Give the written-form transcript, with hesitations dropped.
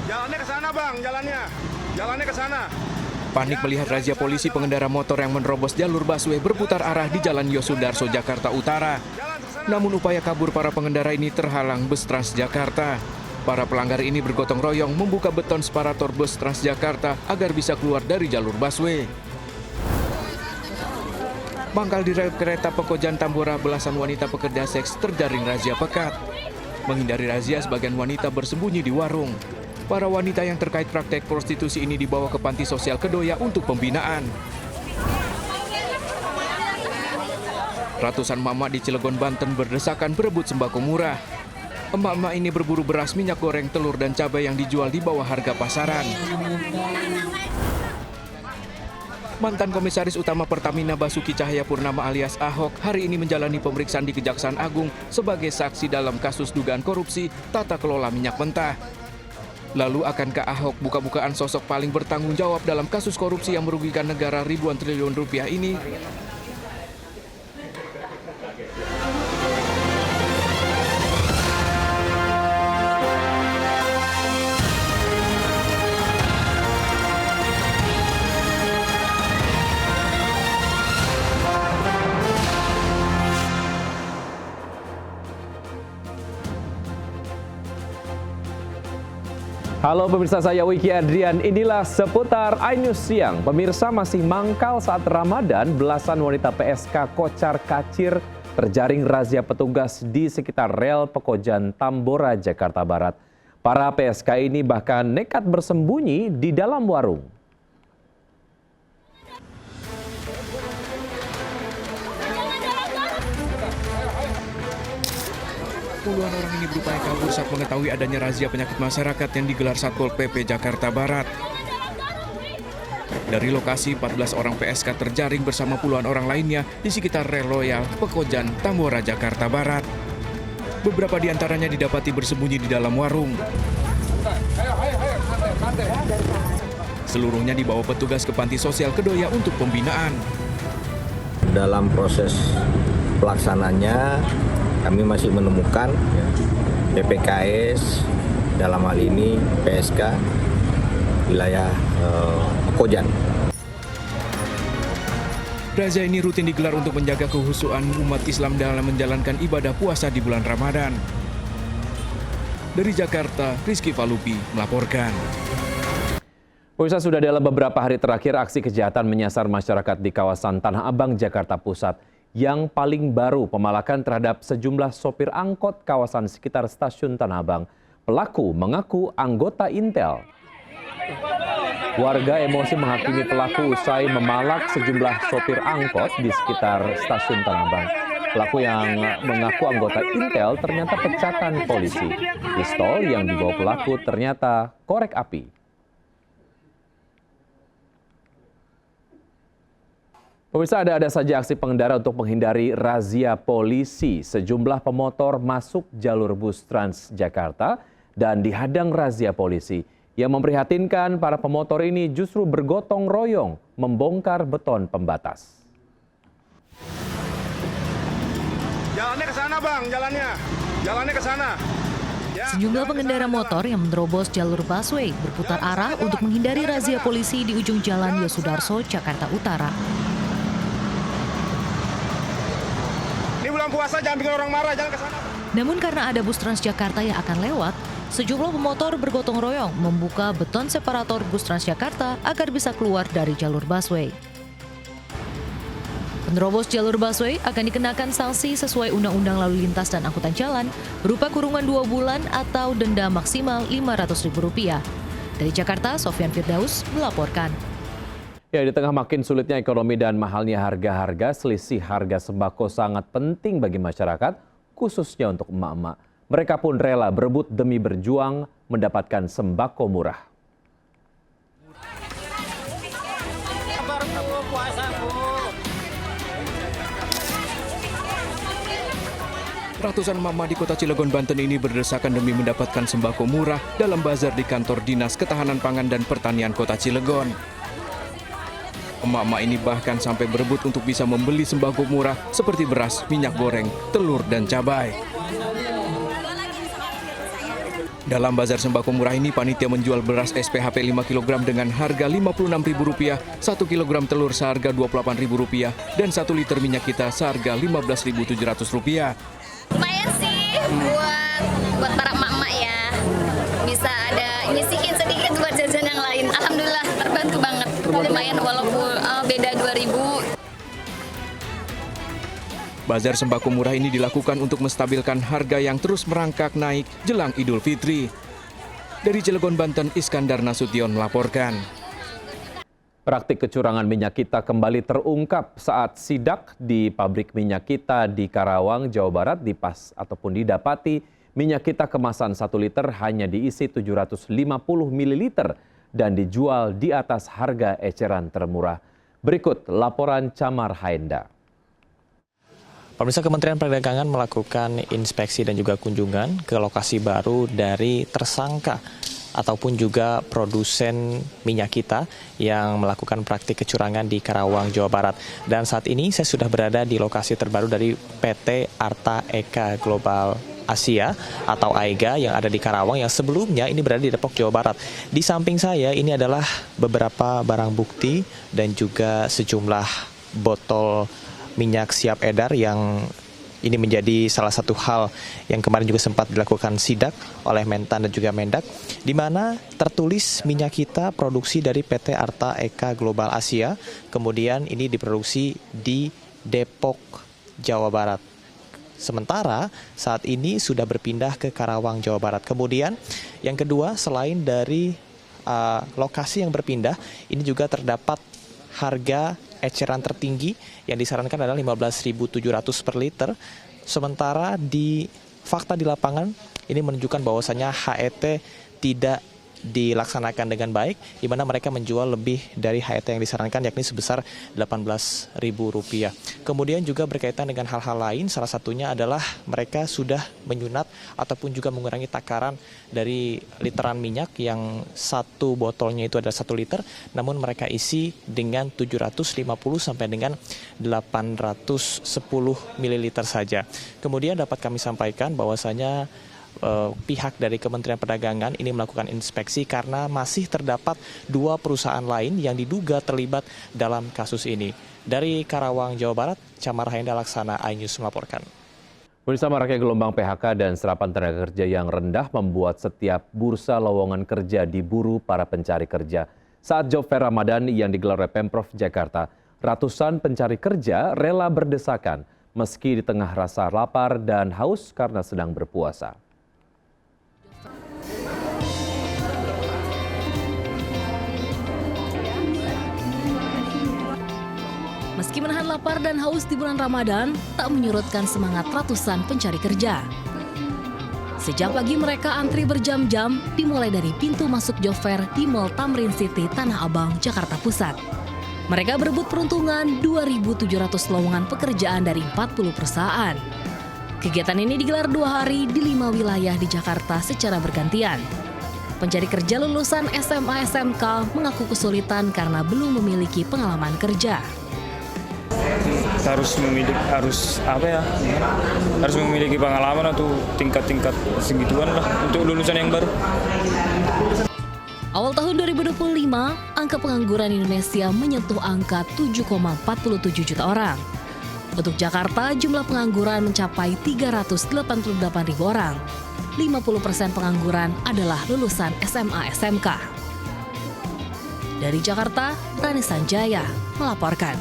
Jalannya ke sana, Bang, jalannya. Jalannya ke sana. Panik melihat razia polisi pengendara motor yang menerobos jalur busway berputar arah di Jalan Yosudarso, Jakarta Utara. Namun upaya kabur para pengendara ini terhalang bus Transjakarta. Para pelanggar ini bergotong royong membuka beton separator bus Transjakarta agar bisa keluar dari jalur busway. Mangkal di rel kereta Pekojan Tambora, belasan wanita pekerja seks terjaring razia pekat. Menghindari razia, sebagian wanita bersembunyi di warung. Para wanita yang terkait praktek prostitusi ini dibawa ke panti sosial Kedoya untuk pembinaan. Ratusan mama di Cilegon, Banten berdesakan berebut sembako murah. Emak-emak ini berburu beras, minyak goreng, telur, dan cabai yang dijual di bawah harga pasaran. Mantan Komisaris Utama Pertamina Basuki Cahayapurnama alias Ahok hari ini menjalani pemeriksaan di Kejaksaan Agung sebagai saksi dalam kasus dugaan korupsi tata kelola minyak mentah. Lalu akankah Ahok buka-bukaan sosok paling bertanggung jawab dalam kasus korupsi yang merugikan negara ribuan triliun rupiah ini? Halo pemirsa, saya Wiki Adrian, inilah seputar iNews Siang. Pemirsa, masih mangkal saat Ramadan, belasan wanita PSK kocar-kacir terjaring razia petugas di sekitar rel Pekojan Tambora, Jakarta Barat. Para PSK ini bahkan nekat bersembunyi di dalam warung. Puluhan orang ini berupaya kabur saat mengetahui adanya razia penyakit masyarakat yang digelar Satpol PP Jakarta Barat. Dari lokasi, 14 orang PSK terjaring bersama puluhan orang lainnya di sekitar rel Royal Pekojan Tambora, Jakarta Barat. Beberapa di antaranya didapati bersembunyi di dalam warung. Seluruhnya dibawa petugas ke panti sosial Kedoya untuk pembinaan. Dalam proses pelaksananya, kami masih menemukan PPKS, dalam hal ini PSK wilayah Pekojan. Razia ini rutin digelar untuk menjaga kehusuan umat Islam dalam menjalankan ibadah puasa di bulan Ramadan. Dari Jakarta, Rizky Falupi melaporkan. Pemirsa, sudah dalam beberapa hari terakhir aksi kejahatan menyasar masyarakat di kawasan Tanah Abang, Jakarta Pusat. Yang paling baru, pemalakan terhadap sejumlah sopir angkot kawasan sekitar stasiun Tanah Abang. Pelaku mengaku anggota Intel. Warga emosi menghakimi pelaku usai memalak sejumlah sopir angkot di sekitar stasiun Tanah Abang. Pelaku yang mengaku anggota Intel ternyata pecatan polisi. Pistol yang dibawa pelaku ternyata korek api. Pemirsa, ada saja aksi pengendara untuk menghindari razia polisi. Sejumlah pemotor masuk jalur bus Transjakarta dan dihadang razia polisi. Yang memprihatinkan, para pemotor ini justru bergotong royong membongkar beton pembatas. Jalannya ke sana, Bang, jalannya. Jalannya ke sana. Sejumlah pengendara motor yang menerobos jalur busway berputar arah untuk menghindari razia polisi di ujung Jalan Yosudarso, Jakarta Utara. Puasa, jangan bikin orang marah, jangan ke sana. Namun karena ada bus Transjakarta yang akan lewat, sejumlah pemotor bergotong royong membuka beton separator bus Transjakarta agar bisa keluar dari jalur busway. Penerobos jalur busway akan dikenakan sanksi sesuai Undang-Undang Lalu Lintas dan Angkutan Jalan berupa kurungan 2 bulan atau denda maksimal Rp500.000. Dari Jakarta, Sofyan Firdaus melaporkan. Ya, di tengah makin sulitnya ekonomi dan mahalnya harga-harga, selisih harga sembako sangat penting bagi masyarakat, khususnya untuk emak-emak. Mereka pun rela berebut demi berjuang mendapatkan sembako murah. Ratusan mama di kota Cilegon, Banten ini berdesakan demi mendapatkan sembako murah dalam bazar di kantor Dinas Ketahanan Pangan dan Pertanian Kota Cilegon. Emak-emak ini bahkan sampai berebut untuk bisa membeli sembako murah seperti beras, minyak goreng, telur, dan cabai. Dalam bazar sembako murah ini, panitia menjual beras SPHP 5 kg dengan harga Rp56.000, 1 kg telur seharga Rp28.000, dan 1 liter minyak kita seharga Rp15.700. Lumayan sih buat para emak-emak ya. Bisa ada nyisihin sedikit buat jajan yang lain. Alhamdulillah terbantu banget. Lumayan walaupun beda 2.000. Bazar sembako murah ini dilakukan untuk menstabilkan harga yang terus merangkak naik jelang Idul Fitri. Dari Cilegon, Banten, Iskandar Nasution melaporkan. Praktik kecurangan minyak kita kembali terungkap saat sidak di pabrik minyak kita di Karawang, Jawa Barat didapati minyak kita kemasan 1 liter hanya diisi 750 ml dan dijual di atas harga eceran termurah. Berikut laporan Camar Haenda. Pemirsa, Kementerian Perdagangan melakukan inspeksi dan juga kunjungan ke lokasi baru dari tersangka ataupun juga produsen minyak kita yang melakukan praktik kecurangan di Karawang, Jawa Barat. Dan saat ini saya sudah berada di lokasi terbaru dari PT Arta Eka Global Asia atau AEGA yang ada di Karawang, yang sebelumnya ini berada di Depok, Jawa Barat. Di samping saya ini adalah beberapa barang bukti dan juga sejumlah botol minyak siap edar yang ini menjadi salah satu hal yang kemarin juga sempat dilakukan sidak oleh Mentan dan juga Mendak, di mana tertulis minyak kita produksi dari PT Arta Eka Global Asia, kemudian ini diproduksi di Depok, Jawa Barat. Sementara saat ini sudah berpindah ke Karawang, Jawa Barat. Kemudian yang kedua, selain dari lokasi yang berpindah, ini juga terdapat harga eceran tertinggi yang disarankan adalah 15.700 per liter. Sementara di fakta di lapangan ini menunjukkan bahwasannya HET tidak dilaksanakan dengan baik, di mana mereka menjual lebih dari HET yang disarankan, yakni sebesar Rp18.000. Kemudian juga berkaitan dengan hal-hal lain, salah satunya adalah mereka sudah menyunat ataupun juga mengurangi takaran dari literan minyak yang satu botolnya itu adalah 1 liter, namun mereka isi dengan 750 sampai dengan 810 ml saja. Kemudian dapat kami sampaikan bahwasanya pihak dari Kementerian Perdagangan ini melakukan inspeksi karena masih terdapat 2 perusahaan lain yang diduga terlibat dalam kasus ini. Dari Karawang, Jawa Barat, Camar Haenda Laksana, iNews melaporkan. Pemirsa, maraknya gelombang PHK dan serapan tenaga kerja yang rendah membuat setiap bursa lowongan kerja diburu para pencari kerja. Saat Job Fair Ramadan yang digelar oleh Pemprov Jakarta, ratusan pencari kerja rela berdesakan meski di tengah rasa lapar dan haus karena sedang berpuasa. Meski menahan lapar dan haus di bulan Ramadan, tak menyurutkan semangat ratusan pencari kerja. Sejak pagi mereka antri berjam-jam, dimulai dari pintu masuk Job Fair di Mall Tamrin City, Tanah Abang, Jakarta Pusat. Mereka berebut peruntungan 2.700 lowongan pekerjaan dari 40 perusahaan. Kegiatan ini digelar 2 hari di 5 wilayah di Jakarta secara bergantian. Pencari kerja lulusan SMA SMK mengaku kesulitan karena belum memiliki pengalaman kerja. Harus memiliki pengalaman atau tingkat-tingkat segituan lah untuk lulusan yang baru. Awal tahun 2025, angka pengangguran Indonesia menyentuh angka 7,47 juta orang. Untuk Jakarta, jumlah pengangguran mencapai 388.000 orang. 50% pengangguran adalah lulusan SMA SMK. Dari Jakarta, Rani Sanjaya melaporkan.